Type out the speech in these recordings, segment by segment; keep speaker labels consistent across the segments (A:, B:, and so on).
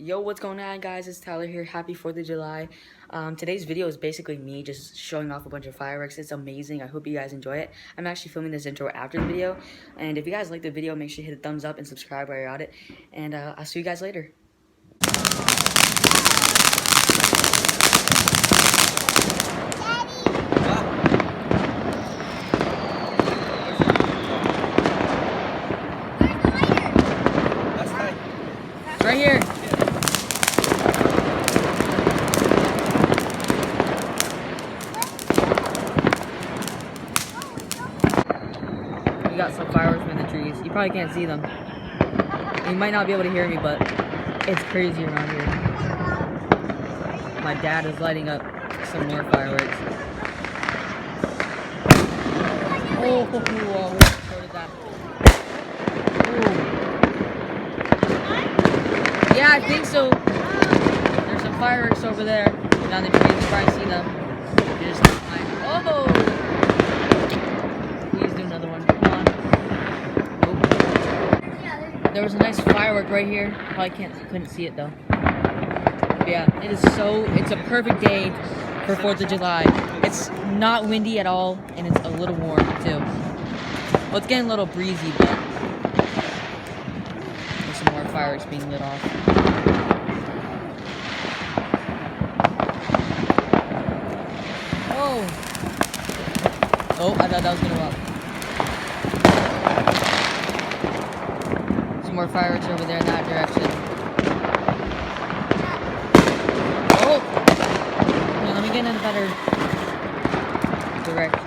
A: Yo, what's going on, guys? It's Tyler here. Happy 4th of July. Today's video is basically me just showing off a bunch of fireworks. It's amazing. I hope you guys enjoy it. I'm actually filming this intro after the video. And if you guys like the video, make sure you hit a thumbs up and subscribe while you're at it. And I'll see you guys later. Right here. We got some fireworks in the trees. You probably can't see them. You might not be able to hear me, but it's crazy around here. My dad is lighting up some more fireworks. Oh, so did that. Ooh. Yeah, I think so. There's some fireworks over there. Down the trees, you probably see them. You're just oh! Please do another one. Come on. Nope. There was a nice firework right here. Probably couldn't see it though. But yeah, it's a perfect day for 4th of July. It's not windy at all, and it's a little warm too. Well, it's getting a little breezy, but there's some more fireworks being lit off. Oh, I thought that was gonna go up. Some more fireworks over there in that direction. Oh! Here, let me get in a better direction.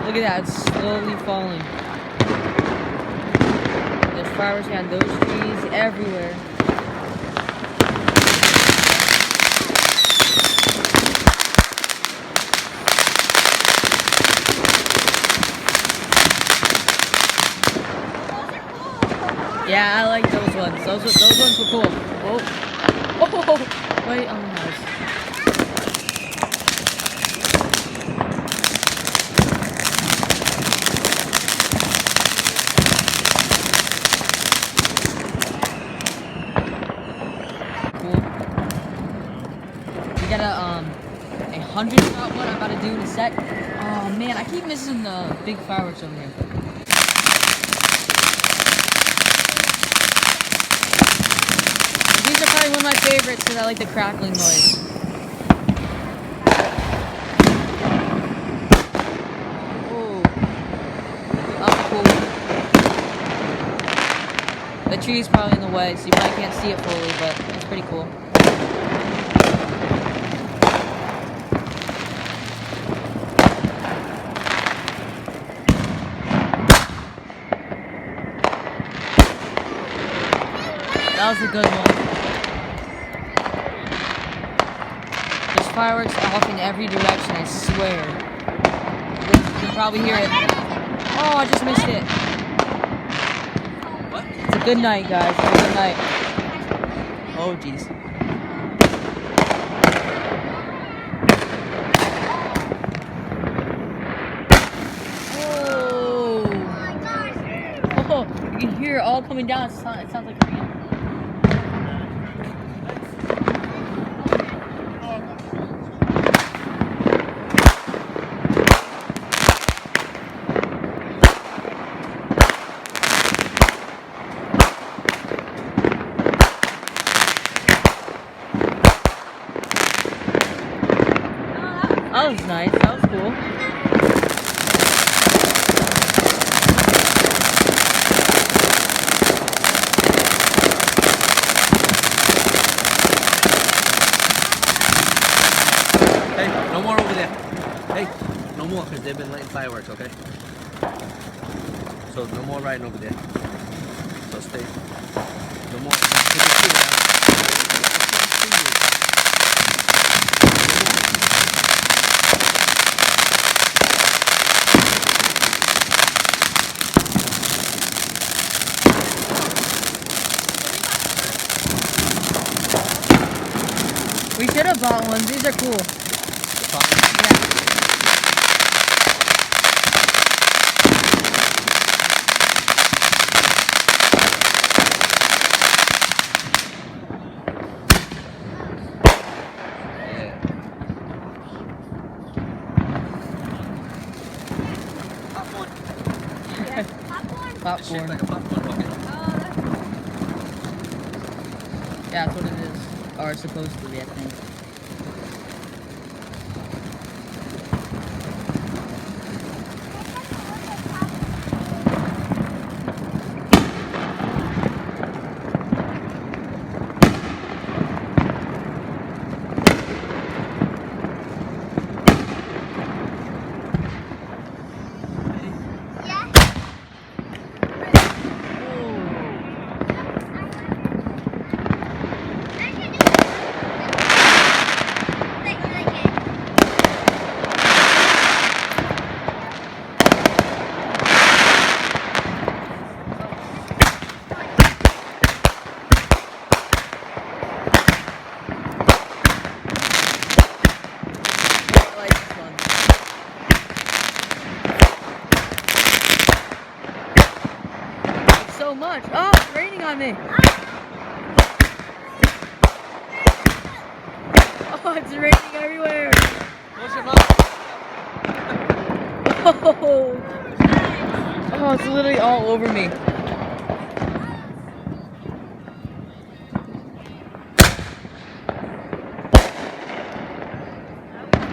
A: Look at that, it's slowly falling. There's fireworks behind those trees everywhere. Yeah, I like those ones. Those ones were cool. Oh, wait, oh nice. Cool. We got a 100-shot one I'm about to do in a set. Oh man, I keep missing the big fireworks over here. These are probably one of my favorites because I like the crackling noise. Oh, cool. The tree's probably in the way, so you probably can't see it fully, but it's pretty cool. That was a good one. There's fireworks off in every direction, I swear. You can probably hear it. Oh, I just missed it. What? It's a good night, guys. It's a good night. Oh, jeez. Oh, you can hear it all coming down. It sounds like rain. That was nice. That was cool.
B: Hey, no more over there. Hey, no more because they've been lighting fireworks, okay? So no more riding over there. So stay. No more.
A: We should have bought one. These are cool. Yeah.
B: shaped like a popcorn bucket.
A: Yeah, that's what it is. Or it's supposed to be, I think. So much. Oh, it's raining on me. Oh, it's raining everywhere.
B: Push him up.
A: Oh, it's literally all over me.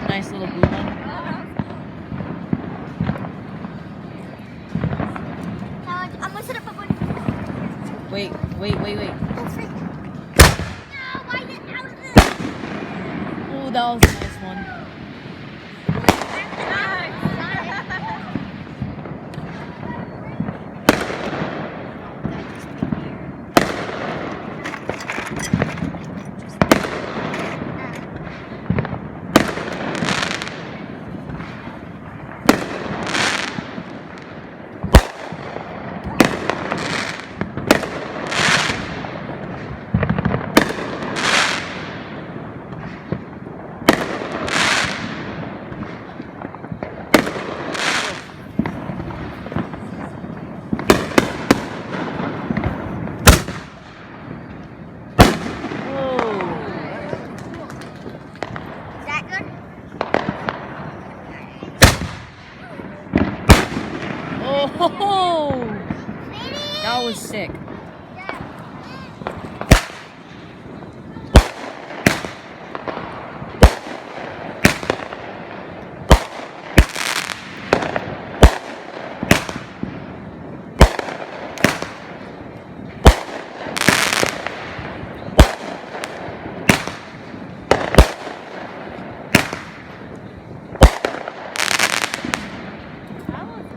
A: Nice little blue one.
C: I'm gonna set up a one.
A: Wait.
C: No, why is it out of this?
A: Oh, that was a nice one.
C: Is that good?
A: Oh, that was sick.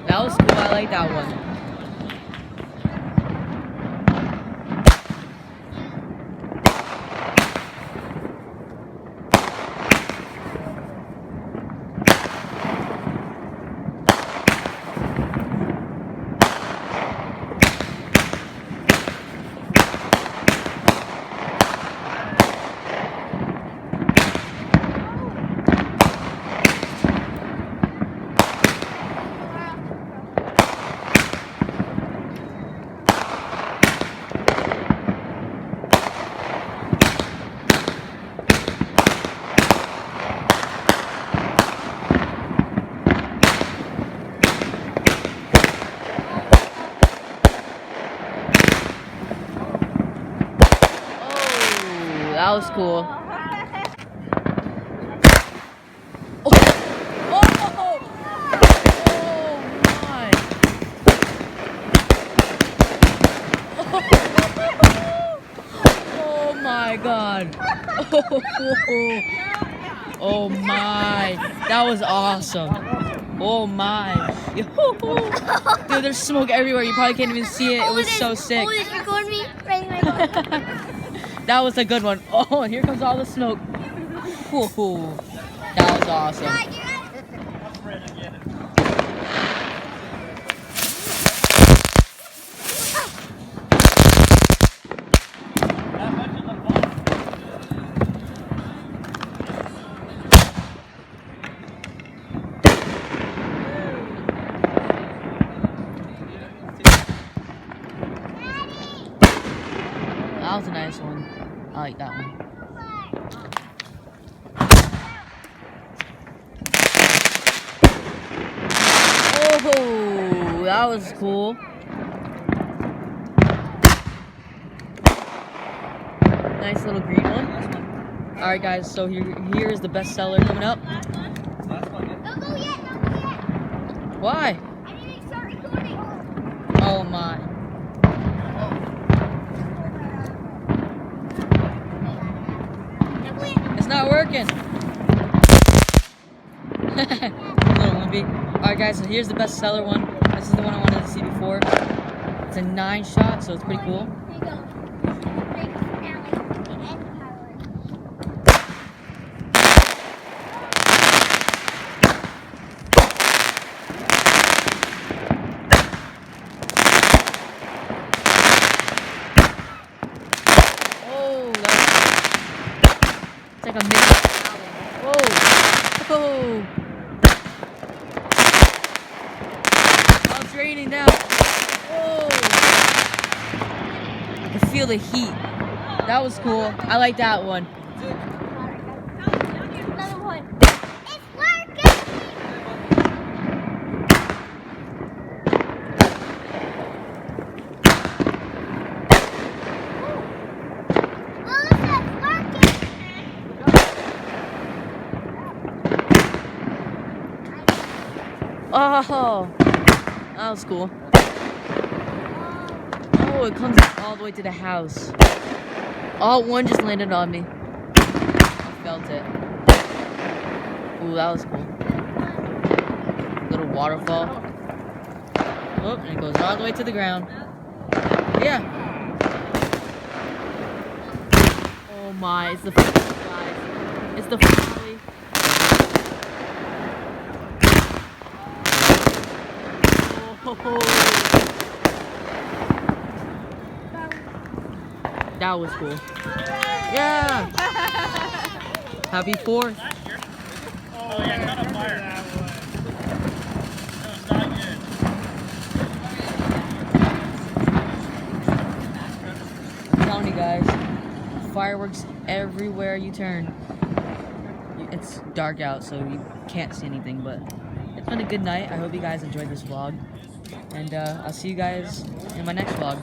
A: That was cool. I like that one. That was cool. Oh, my. Oh my god. Oh my. That was awesome. Oh my. Dude, there's smoke everywhere. You probably can't even see it. It was so sick.
C: Oh, this recording me? Right in my phone.
A: That was a good one. Oh, and here comes all the smoke. That was awesome. That was a nice one. I like that one. Oh, that was cool. Nice little green one. All right, guys. So here is the best seller coming up.
B: Last one, yeah.
C: Don't go yet, don't go yet.
A: Why?
C: I didn't start recording.
A: Oh my.
C: Don't go yet.
A: It's not working. Little wimpy. Alright guys, so here's the best seller one. This is the one I wanted to see before. It's a 9 shot, so it's pretty cool.
C: There you go. Big finale. Big end firework.
A: Oh, it's like a mini. Whoa. Oh. Oh, it's raining down. Whoa. I can feel the heat. That was cool. I like that one.
C: Another one. It's working. Melissa, it's working.
A: Oh, that was cool. Oh, it comes all the way to the house. Oh, one just landed on me. I felt it. Ooh, that was cool. Little waterfall. Oh, and it goes all the way to the ground. Yeah. Oh my, it's the finale, guys. It's the finale. Oh. That was cool. Yeah. Happy 4th.
D: Oh yeah, cut a fire. That was not good.
A: I'm telling you guys, fireworks everywhere you turn. It's dark out, so you can't see anything, but it's been a good night. I hope you guys enjoyed this vlog. And I'll see you guys in my next vlog.